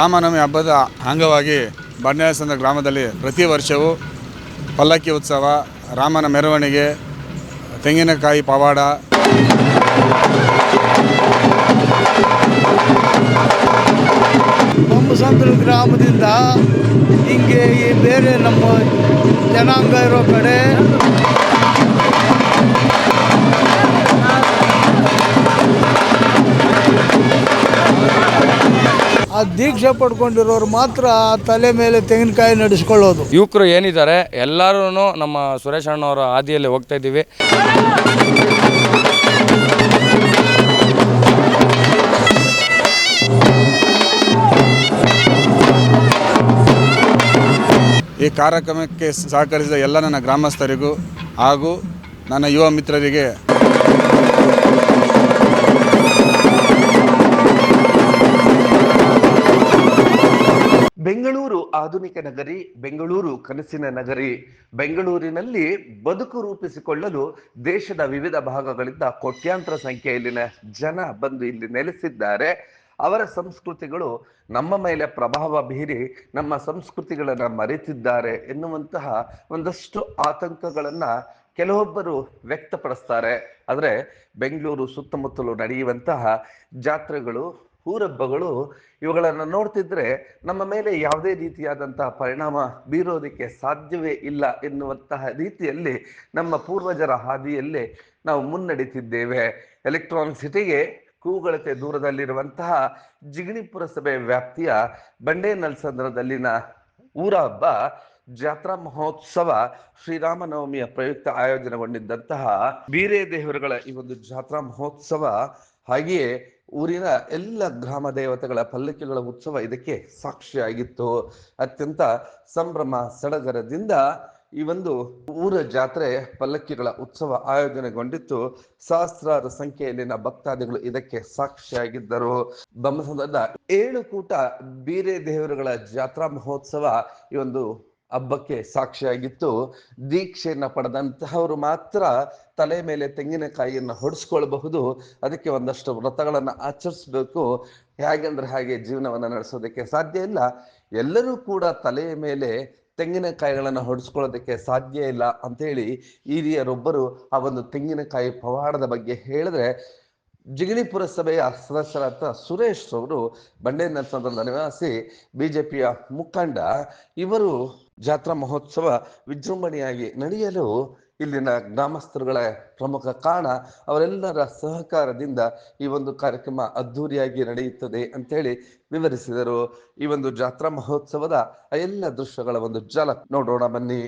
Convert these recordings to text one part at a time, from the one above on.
ರಾಮನವಮಿ ಹಬ್ಬದ ಅಂಗವಾಗಿ ಬಂಡೆಸಂದ್ರ ಗ್ರಾಮದಲ್ಲಿ ಪ್ರತಿ ವರ್ಷವೂ ಪಲ್ಲಕ್ಕಿ ಉತ್ಸವ, ರಾಮನ ಮೆರವಣಿಗೆ, ತೆಂಗಿನಕಾಯಿ ಪವಾಡ, ಬಂಬಸಂದ್ರ ಗ್ರಾಮದಿಂದ ಹಿಂಗೆ ಬೇರೆ ನಮ್ಮ ಜನಾಂಗ ಇರೋ ಕಡೆ ಆ ದೀಕ್ಷೆ ಪಡ್ಕೊಂಡಿರೋರು ಮಾತ್ರ ತಲೆ ಮೇಲೆ ತೆಂಗಿನಕಾಯಿ ನಡೆಸ್ಕೊಳ್ಳೋದು. ಯುವಕರು ಏನಿದ್ದಾರೆ ಎಲ್ಲರೂ ನಮ್ಮ ಸುರೇಶ್ ಅಣ್ಣವರ ಹಾದಿಯಲ್ಲಿ ಹೋಗ್ತಾ ಇದ್ದೀವಿ. ಈ ಕಾರ್ಯಕ್ರಮಕ್ಕೆ ಸಹಕರಿಸಿದ ಎಲ್ಲ ನನ್ನ ಗ್ರಾಮಸ್ಥರಿಗೂ ಹಾಗೂ ನನ್ನ ಯುವ ಮಿತ್ರರಿಗೆ ಬೆಂಗಳೂರು ಆಧುನಿಕ ನಗರಿ, ಬೆಂಗಳೂರು ಕನಸಿನ ನಗರಿ. ಬೆಂಗಳೂರಿನಲ್ಲಿ ಬದುಕು ರೂಪಿಸಿಕೊಳ್ಳಲು ದೇಶದ ವಿವಿಧ ಭಾಗಗಳಿಂದ ಕೋಟ್ಯಾಂತರ ಸಂಖ್ಯೆಯಲ್ಲಿನ ಜನ ಬಂದು ಇಲ್ಲಿ ನೆಲೆಸಿದ್ದಾರೆ. ಅವರ ಸಂಸ್ಕೃತಿಗಳು ನಮ್ಮ ಮೇಲೆ ಪ್ರಭಾವ ಬೀರಿ ನಮ್ಮ ಸಂಸ್ಕೃತಿಗಳನ್ನು ಮರೆತಿದ್ದಾರೆ ಎನ್ನುವಂತಹ ಒಂದಷ್ಟು ಆತಂಕಗಳನ್ನ ಕೆಲವೊಬ್ಬರು ವ್ಯಕ್ತಪಡಿಸ್ತಾರೆ. ಆದರೆ ಬೆಂಗಳೂರು ಸುತ್ತಮುತ್ತಲು ನಡೆಯುವಂತಹ ಜಾತ್ರೆಗಳು, ಊರಬ್ಬಗಳು ಇವುಗಳನ್ನು ನೋಡ್ತಿದ್ರೆ ನಮ್ಮ ಮೇಲೆ ಯಾವುದೇ ರೀತಿಯಾದಂತಹ ಪರಿಣಾಮ ಬೀರೋದಕ್ಕೆ ಸಾಧ್ಯವೇ ಇಲ್ಲ ಎನ್ನುವಂತಹ ರೀತಿಯಲ್ಲಿ ನಮ್ಮ ಪೂರ್ವಜರ ಹಾದಿಯಲ್ಲೇ ನಾವು ಮುನ್ನಡೆತಿದ್ದೇವೆ. ಎಲೆಕ್ಟ್ರಾನಿಕ್ ಸಿಟಿಗೆ ಕೂಗಳತೆ ದೂರದಲ್ಲಿರುವಂತಹ ಜಿಗಣಿ ಪುರಸಭೆ ವ್ಯಾಪ್ತಿಯ ಬಂಡೆನಲ್ಸಂದ್ರದಲ್ಲಿನ ಊರ ಹಬ್ಬ ಜಾತ್ರಾ ಮಹೋತ್ಸವ ಶ್ರೀರಾಮನವಮಿಯ ಪ್ರಯುಕ್ತ ಆಯೋಜನೆಗೊಂಡಿದ್ದಂತಹ ಬೀರೇದೇವರುಗಳ ಈ ಒಂದು ಜಾತ್ರಾ ಮಹೋತ್ಸವ, ಹಾಗೆಯೇ ಊರಿನ ಎಲ್ಲ ಗ್ರಾಮ ದೇವತೆಗಳ ಪಲ್ಲಕ್ಕಿಗಳ ಉತ್ಸವ ಇದಕ್ಕೆ ಸಾಕ್ಷಿಯಾಗಿತ್ತು. ಅತ್ಯಂತ ಸಂಭ್ರಮ ಸಡಗರದಿಂದ ಈ ಒಂದು ಊರ ಜಾತ್ರೆ ಪಲ್ಲಕ್ಕಿಗಳ ಉತ್ಸವ ಆಯೋಜನೆಗೊಂಡಿತ್ತು. ಸಹಸ್ರಾರು ಸಂಖ್ಯೆಯಲ್ಲಿನ ಭಕ್ತಾದಿಗಳು ಇದಕ್ಕೆ ಸಾಕ್ಷಿಯಾಗಿದ್ದರು. ಬೊಮ್ಮಸಂದ್ರದ 7 ಕೂಟ ಬೀರೆ ದೇವರುಗಳ ಜಾತ್ರಾ ಮಹೋತ್ಸವ ಈ ಒಂದು ಹಬ್ಬಕ್ಕೆ ಸಾಕ್ಷಿಯಾಗಿತ್ತು. ದೀಕ್ಷೆಯನ್ನ ಪಡೆದಂತಹವರು ಮಾತ್ರ ತಲೆ ಮೇಲೆ ತೆಂಗಿನಕಾಯಿಯನ್ನು ಹೊಡೆಸ್ಕೊಳ್ಬಹುದು. ಅದಕ್ಕೆ ಒಂದಷ್ಟು ವ್ರತಗಳನ್ನು ಆಚರಿಸ್ಬೇಕು. ಹೇಗೆಂದ್ರೆ ಹಾಗೆ ಜೀವನವನ್ನು ನಡೆಸೋದಕ್ಕೆ ಸಾಧ್ಯ ಇಲ್ಲ. ಎಲ್ಲರೂ ಕೂಡ ತಲೆಯ ಮೇಲೆ ತೆಂಗಿನಕಾಯಿಗಳನ್ನು ಹೊಡೆಸ್ಕೊಳ್ಳೋದಕ್ಕೆ ಸಾಧ್ಯ ಇಲ್ಲ ಅಂತೇಳಿ ಹಿರಿಯರೊಬ್ಬರು ಆ ಒಂದು ತೆಂಗಿನಕಾಯಿ ಪವಾಡದ ಬಗ್ಗೆ ಹೇಳಿದ್ರೆ, ಜಿಗಣಿ ಪುರಸಭೆಯ ಸದಸ್ಯರಾದ ಸುರೇಶ್ ಅವರು, ಬಂಡೆನಲ್ಸಂದ್ರದ ನಿವಾಸಿ, ಬಿಜೆಪಿಯ ಮುಖಂಡ, ಇವರು ಜಾತ್ರಾ ಮಹೋತ್ಸವ ವಿಜೃಂಭಣೆಯಾಗಿ ನಡೆಯಲು ಇಲ್ಲಿನ ಗ್ರಾಮಸ್ಥರುಗಳ ಪ್ರಮುಖ ಕಾರಣ. ಅವರೆಲ್ಲರ ಸಹಕಾರದಿಂದ ಈ ಒಂದು ಕಾರ್ಯಕ್ರಮ ಅದ್ಧೂರಿಯಾಗಿ ನಡೆಯುತ್ತದೆ ಅಂತೇಳಿ ವಿವರಿಸಿದರು. ಈ ಒಂದು ಜಾತ್ರಾ ಮಹೋತ್ಸವದ ಎಲ್ಲ ದೃಶ್ಯಗಳ ಒಂದು ಝಲಕ್ ನೋಡೋಣ ಬನ್ನಿ.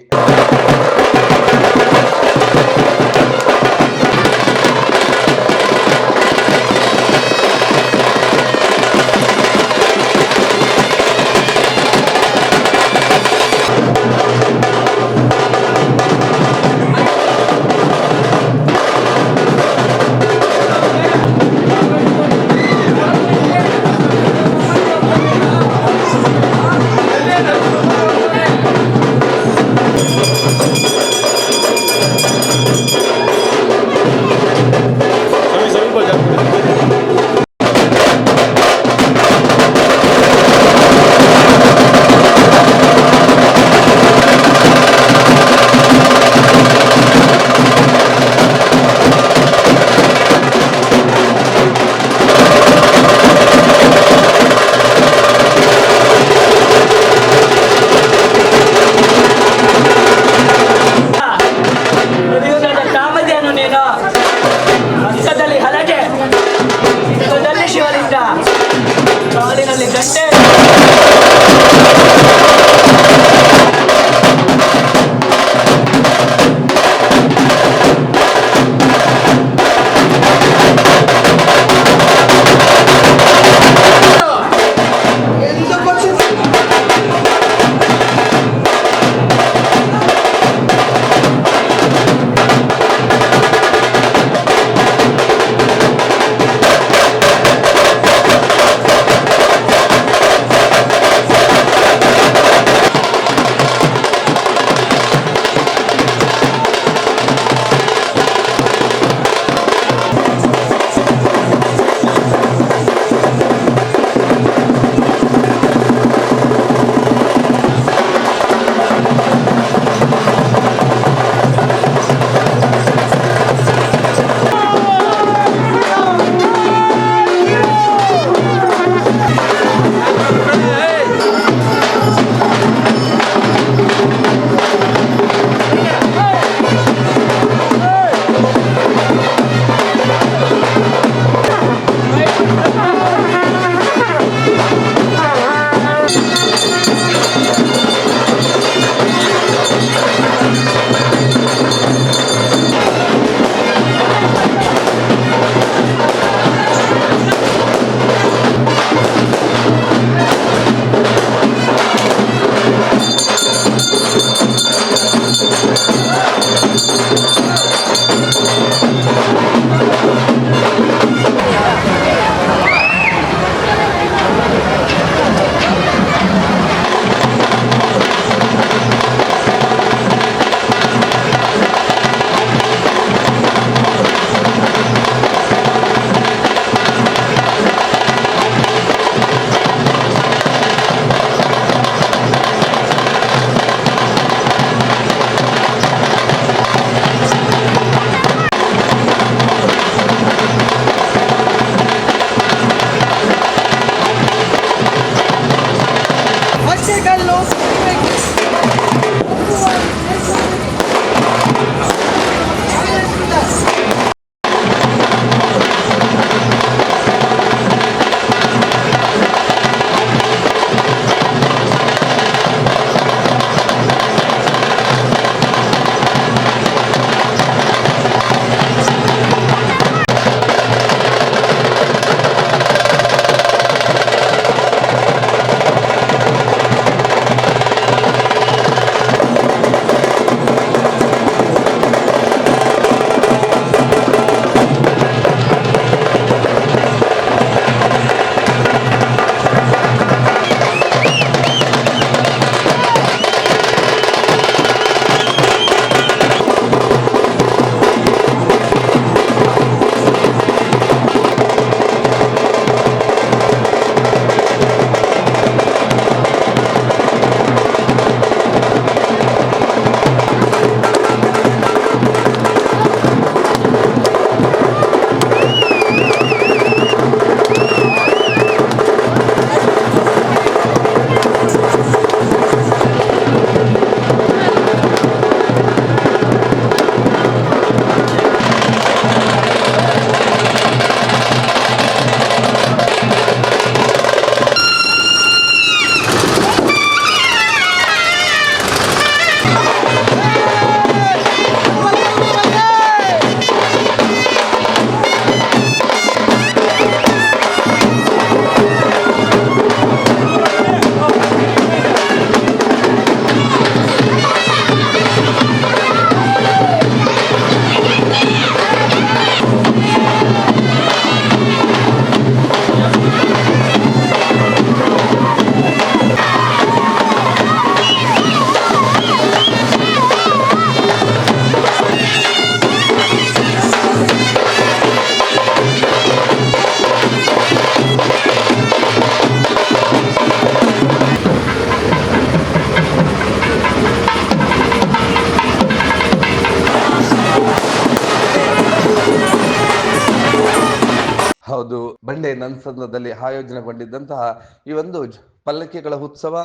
ಹೌದು, ಬಂಡೆ ನಂತರದಲ್ಲಿ ಆಯೋಜನೆಗೊಂಡಿದ್ದಂತಹ ಈ ಒಂದು ಪಲ್ಲಕ್ಕಿಗಳ ಉತ್ಸವ,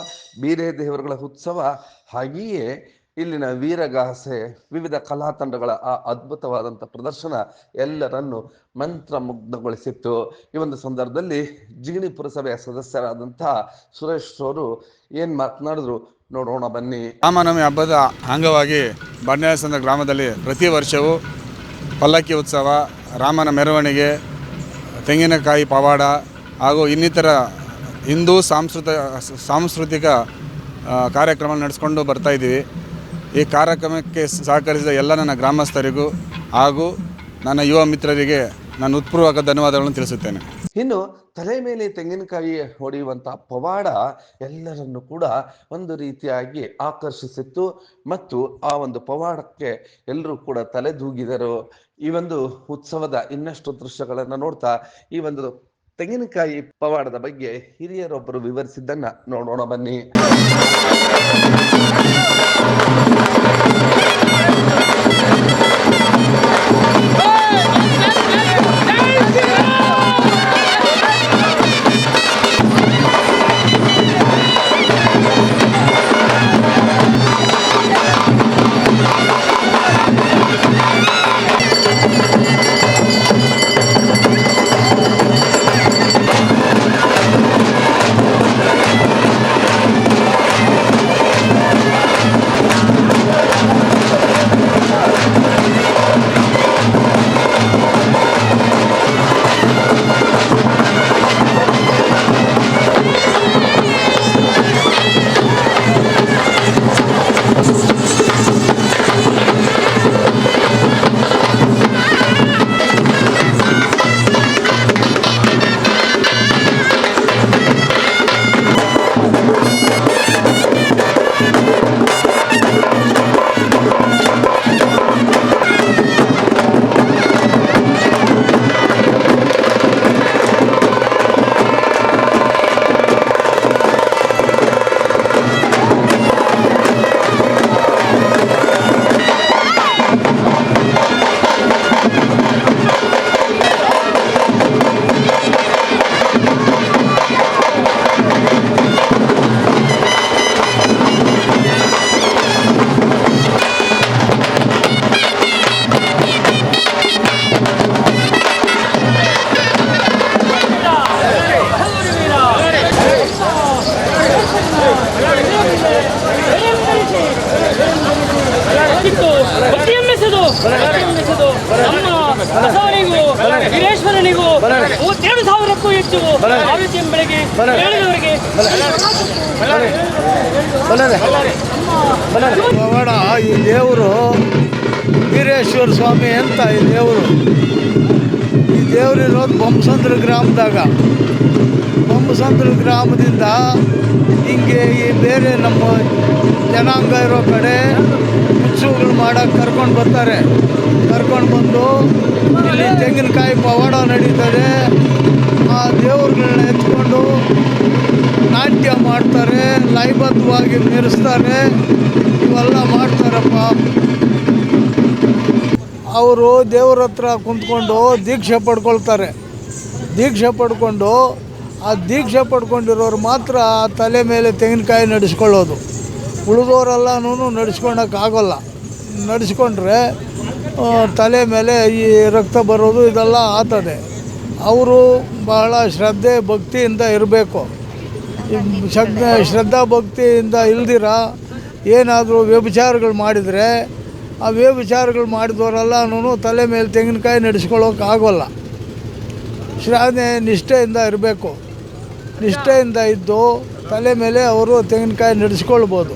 ಬೀರೇ ದೇವರುಗಳ ಉತ್ಸವ, ಹಾಗೆಯೇ ಇಲ್ಲಿನ ವೀರಗಾಸೆ, ವಿವಿಧ ಕಲಾ ತಂಡಗಳ ಆ ಅದ್ಭುತವಾದಂಥ ಪ್ರದರ್ಶನ ಎಲ್ಲರನ್ನು ಮಂತ್ರಮುಗ್ಧಗೊಳಿಸಿತ್ತು. ಈ ಒಂದು ಸಂದರ್ಭದಲ್ಲಿ ಜಿಗಣಿ ಪುರಸಭೆಯ ಸದಸ್ಯರಾದಂತಹ ಸುರೇಶ್ ಅವರು ಏನ್ ಮಾತನಾಡಿದ್ರು ನೋಡೋಣ ಬನ್ನಿ. ರಾಮನವಮಿ ಹಬ್ಬದ ಅಂಗವಾಗಿ ಬಂಡೆಸಂದ್ರ ಗ್ರಾಮದಲ್ಲಿ ಪ್ರತಿ ವರ್ಷವೂ ಪಲ್ಲಕ್ಕಿ ಉತ್ಸವ, ರಾಮನ ಮೆರವಣಿಗೆ, ತೆಂಗಿನಕಾಯಿ ಪವಾಡ ಹಾಗೂ ಇನ್ನಿತರ ಹಿಂದೂ ಸಾಂಸ್ಕೃತಿಕ ಕಾರ್ಯಕ್ರಮ ನಡೆಸ್ಕೊಂಡು ಬರ್ತಾಯಿದ್ದೀವಿ. ಈ ಕಾರ್ಯಕ್ರಮಕ್ಕೆ ಸಹಕರಿಸಿದ ಎಲ್ಲ ನನ್ನ ಗ್ರಾಮಸ್ಥರಿಗೂ ಹಾಗೂ ನನ್ನ ಯುವ ಮಿತ್ರರಿಗೆ ನಾನು ಹೃತ್ಪೂರ್ವಕ ಧನ್ಯವಾದಗಳನ್ನು ತಿಳಿಸುತ್ತೇನೆ. ಇನ್ನು ತಲೆ ಮೇಲೆ ತೆಂಗಿನಕಾಯಿ ಹೊಡೆಯುವಂತಹ ಪವಾಡ ಎಲ್ಲರನ್ನು ಕೂಡ ಒಂದು ರೀತಿಯಾಗಿ ಆಕರ್ಷಿಸಿತ್ತು ಮತ್ತು ಆ ಒಂದು ಪವಾಡಕ್ಕೆ ಎಲ್ಲರೂ ಕೂಡ ತಲೆದೂಗಿದರು. ಈ ಒಂದು ಉತ್ಸವದ ಇನ್ನಷ್ಟು ದೃಶ್ಯಗಳನ್ನು ನೋಡ್ತಾ ಈ ಒಂದು ತೆಂಗಿನಕಾಯಿ ಪವಾಡದ ಬಗ್ಗೆ ಹಿರಿಯರೊಬ್ಬರು ವಿವರಿಸಿದ್ದನ್ನ ನೋಡೋಣ ಬನ್ನಿ. 32,000ಕ್ಕೂ ಹೆಚ್ಚು ಆರೋಗ್ಯ ಬೆಳೆಗೆ ಹೇಳಿದವರಿಗೆ ಪವಾಡ. ಈ ದೇವರು ವೀರೇಶ್ವರ ಸ್ವಾಮಿ ಅಂತ ಈ ದೇವರಿರೋದು ಬೊಮ್ಮಸಂದ್ರ ಗ್ರಾಮದಾಗ. ಬೊಮ್ಮಸಂದ್ರ ಗ್ರಾಮದಿಂದ ಹಿಂಗೆ ಈ ಬೇರೆ ನಮ್ಮ ಜನಾಂಗ ಇರೋ ಕಡೆ ಉತ್ಸವಗಳು ಮಾಡೋಕ್ಕೆ ಕರ್ಕೊಂಡು ಬರ್ತಾರೆ. ಕರ್ಕೊಂಡು ಬಂದು ಇಲ್ಲಿ ತೆಂಗಿನಕಾಯಿ ಪವಾಡ ನಡೀತದೆ. ಆ ದೇವ್ರುಗಳನ್ನ ಎತ್ಕೊಂಡು ನಾಟ್ಯ ಮಾಡ್ತಾರೆ, ಲಯಬದ್ಧವಾಗಿ ಮೆರೆಸ್ತಾರೆ, ಇವೆಲ್ಲ ಮಾಡ್ತಾರಪ್ಪ. ಅವರು ದೇವ್ರ ಹತ್ರ ಕುಂತ್ಕೊಂಡು ದೀಕ್ಷೆ ಪಡ್ಕೊಳ್ತಾರೆ. ದೀಕ್ಷೆ ಪಡ್ಕೊಂಡು ಆ ದೀಕ್ಷೆ ಪಡ್ಕೊಂಡಿರೋರು ಮಾತ್ರ ಆ ತಲೆ ಮೇಲೆ ತೆಂಗಿನಕಾಯಿ ನಡೆಸ್ಕೊಳ್ಳೋದು. ಉಳಿದವರೆಲ್ಲನೂ ನಡೆಸ್ಕೊಳಕ್ಕಾಗೋಲ್ಲ. ನಡೆಸ್ಕೊಂಡ್ರೆ ತಲೆ ಮೇಲೆ ಈ ರಕ್ತ ಬರೋದು ಇದೆಲ್ಲ ಆಗ್ತದೆ. ಅವರು ಬಹಳ ಶ್ರದ್ಧೆ ಭಕ್ತಿಯಿಂದ ಇರಬೇಕು. ಶ್ರದ್ಧಾ ಭಕ್ತಿಯಿಂದ ಇಲ್ದಿರ ಏನಾದರೂ ವ್ಯಭಿಚಾರಗಳು ಮಾಡಿದರೆ ಆ ವ್ಯಭಿಚಾರಗಳು ಮಾಡಿದವರೆಲ್ಲನೂ ತಲೆ ಮೇಲೆ ತೆಂಗಿನಕಾಯಿ ನಡೆಸ್ಕೊಳ್ಳೋಕ್ಕಾಗೋಲ್ಲ. ಶ್ರದ್ಧೆ ನಿಷ್ಠೆಯಿಂದ ಇರಬೇಕು. ನಿಷ್ಠೆಯಿಂದ ಇದ್ದು ತಲೆ ಮೇಲೆ ಅವರು ತೆಂಗಿನಕಾಯಿ ನಡೆಸ್ಕೊಳ್ಬೋದು.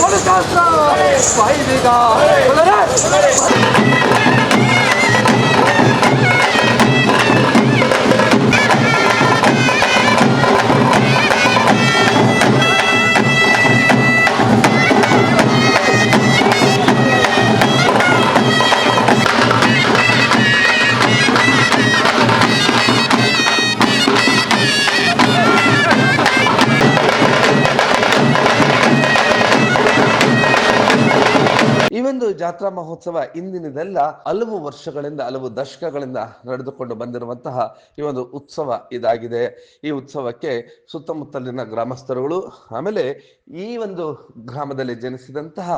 ಯೋಗಶಾಸ್ತ್ರ ವೈದಿಕ ಈ ಒಂದು ಜಾತ್ರಾ ಮಹೋತ್ಸವ ಇಂದಿನದೆಲ್ಲ ಹಲವು ವರ್ಷಗಳಿಂದ ಹಲವು ದಶಕಗಳಿಂದ ನಡೆದುಕೊಂಡು ಬಂದಿರುವಂತಹ ಈ ಒಂದು ಉತ್ಸವ ಇದಾಗಿದೆ. ಈ ಉತ್ಸವಕ್ಕೆ ಸುತ್ತಮುತ್ತಲಿನ ಗ್ರಾಮಸ್ಥರುಗಳು ಆಮೇಲೆ ಈ ಒಂದು ಗ್ರಾಮದಲ್ಲಿ ಜನಿಸಿದಂತಹ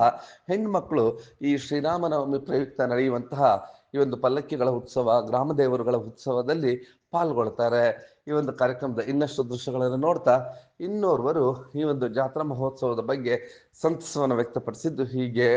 ಹೆಣ್ಮಕ್ಳು ಈ ಶ್ರೀರಾಮನವಮಿ ಪ್ರಯುಕ್ತ ನಡೆಯುವಂತಹ ಈ ಒಂದು ಪಲ್ಲಕ್ಕಿಗಳ ಉತ್ಸವ, ಗ್ರಾಮ ದೇವರುಗಳ ಉತ್ಸವದಲ್ಲಿ ಪಾಲ್ಗೊಳ್ತಾರೆ. ಈ ಒಂದು ಕಾರ್ಯಕ್ರಮದ ಇನ್ನಷ್ಟು ದೃಶ್ಯಗಳನ್ನು ನೋಡ್ತಾ ಇನ್ನೋರ್ವರು ಈ ಒಂದು ಜಾತ್ರಾ ಮಹೋತ್ಸವದ ಬಗ್ಗೆ ಸಂತಸವನ್ನು ವ್ಯಕ್ತಪಡಿಸಿದ್ದು ಹೀಗೆ.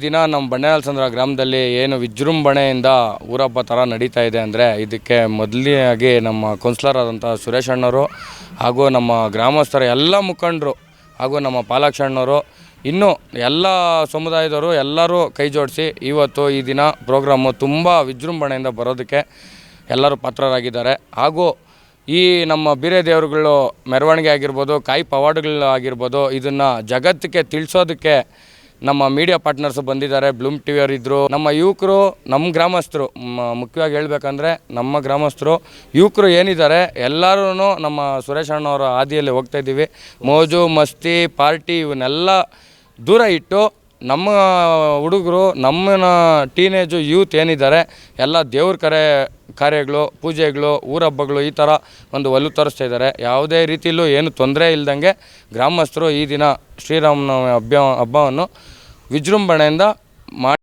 ದಿನ ನಮ್ಮ ಬಂಡೆನಾಲ್ಸಂದ್ರ ಗ್ರಾಮದಲ್ಲಿ ಏನು ವಿಜೃಂಭಣೆಯಿಂದ ಊರಬ್ಬ ಥರ ನಡೀತಾ ಇದೆ ಅಂದರೆ ಇದಕ್ಕೆ ಮೊದಲಿಯಾಗಿ ನಮ್ಮ ಕೌನ್ಸಿಲರ್ ಆದಂಥ ಸುರೇಶ್ ಅಣ್ಣವರು ಹಾಗೂ ನಮ್ಮ ಗ್ರಾಮಸ್ಥರ ಎಲ್ಲ ಮುಖಂಡರು ಹಾಗೂ ನಮ್ಮ ಪಾಲಾಕ್ಷ ಅಣ್ಣವರು ಇನ್ನೂ ಎಲ್ಲ ಸಮುದಾಯದವರು ಎಲ್ಲರೂ ಕೈ ಜೋಡಿಸಿ ಇವತ್ತು ಈ ದಿನ ಪ್ರೋಗ್ರಾಮು ತುಂಬ ವಿಜೃಂಭಣೆಯಿಂದ ಬರೋದಕ್ಕೆ ಎಲ್ಲರೂ ಪಾತ್ರರಾಗಿದ್ದಾರೆ. ಹಾಗೂ ಈ ನಮ್ಮ ಬೀರೆ ದೇವರುಗಳು ಮೆರವಣಿಗೆ ಆಗಿರ್ಬೋದು, ಕಾಯಿ ಪವಾಡಗಳು ಆಗಿರ್ಬೋದು, ಇದನ್ನು ಜಗತ್ತಿಗೆ ತಿಳಿಸೋದಕ್ಕೆ ನಮ್ಮ ಮೀಡಿಯಾ ಪಾರ್ಟ್ನರ್ಸ್ ಬಂದಿದ್ದಾರೆ. ಬ್ಲೂಮ್ ಟಿ ವಿಯವರು ಇದ್ದರು. ನಮ್ಮ ಯುವಕರು, ನಮ್ಮ ಗ್ರಾಮಸ್ಥರು, ಮುಖ್ಯವಾಗಿ ಹೇಳಬೇಕಂದ್ರೆ ನಮ್ಮ ಗ್ರಾಮಸ್ಥರು ಯುವಕರು ಏನಿದ್ದಾರೆ ಎಲ್ಲರೂ ನಮ್ಮ ಸುರೇಶ್ ಅಣ್ಣವರ ಹಾದಿಯಲ್ಲಿ ಹೋಗ್ತಾ ಇದ್ದೀವಿ. ಮೋಜು ಮಸ್ತಿ ಪಾರ್ಟಿ ಇವನ್ನೆಲ್ಲ ದೂರ ಇಟ್ಟು ನಮ್ಮ ಹುಡುಗರು, ನಮ್ಮ ಟೀನೇಜು ಯೂತ್ ಏನಿದ್ದಾರೆ ಎಲ್ಲ ದೇವ್ರ ಕಾರ್ಯಗಳು, ಪೂಜೆಗಳು, ಊರಹಬ್ಬಗಳು ಈ ಥರ ಒಂದು ಒಲವು ತೋರಿಸ್ತಾ ಇದ್ದಾರೆ. ಯಾವುದೇ ರೀತಿಯಲ್ಲೂ ಏನು ತೊಂದರೆ ಇಲ್ದಂಗೆ ಗ್ರಾಮಸ್ಥರು ಈ ದಿನ ಶ್ರೀರಾಮನವಮಿ ಹಬ್ಬವನ್ನು ವಿಜೃಂಭಣೆಯಿಂದ ಮಾಡಿ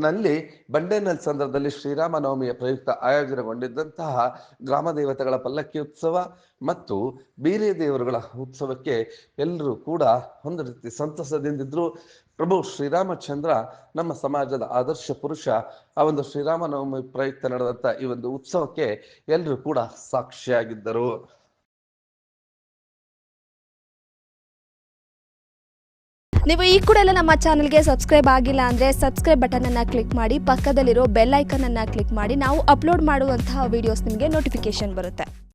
ನಲ್ಲಿ ಬಂಡೆನಲ್ಸಂದ್ರದಲ್ಲಿ ಶ್ರೀರಾಮನವಮಿಯ ಪ್ರಯುಕ್ತ ಆಯೋಜನೆಗೊಂಡಿದ್ದಂತಹ ಗ್ರಾಮ ದೇವತೆಗಳ ಪಲ್ಲಕ್ಕಿ ಉತ್ಸವ ಮತ್ತು ಬೀರೆ ದೇವರುಗಳ ಉತ್ಸವಕ್ಕೆ ಎಲ್ಲರೂ ಕೂಡ ಒಂದು ರೀತಿ ಸಂತಸದಿಂದಿದ್ರು. ಪ್ರಭು ಶ್ರೀರಾಮಚಂದ್ರ ನಮ್ಮ ಸಮಾಜದ ಆದರ್ಶ ಪುರುಷ. ಆ ಒಂದು ಶ್ರೀರಾಮನವಮಿ ಪ್ರಯುಕ್ತ ನಡೆದಂತ ಈ ಒಂದು ಉತ್ಸವಕ್ಕೆ ಎಲ್ಲರೂ ಕೂಡ ಸಾಕ್ಷಿಯಾಗಿದ್ದರು. ನೀವು ಈ ಕೂಡ ಎಲ್ಲ ನಮ್ಮ ಚಾನಲ್ಗೆ ಸಬ್ಸ್ಕ್ರೈಬ್ ಆಗಿಲ್ಲ ಅಂದರೆ ಸಬ್ಸ್ಕ್ರೈಬ್ ಬಟನನ್ನು ಕ್ಲಿಕ್ ಮಾಡಿ, ಪಕ್ಕದಲ್ಲಿರೋ ಬೆಲ್ ಐಕನನ್ನು ಕ್ಲಿಕ್ ಮಾಡಿ. ನಾವು ಅಪ್ಲೋಡ್ ಮಾಡುವಂತಹ ವೀಡಿಯೋಸ್ ನಿಮಗೆ ನೋಟಿಫಿಕೇಶನ್ ಬರುತ್ತೆ.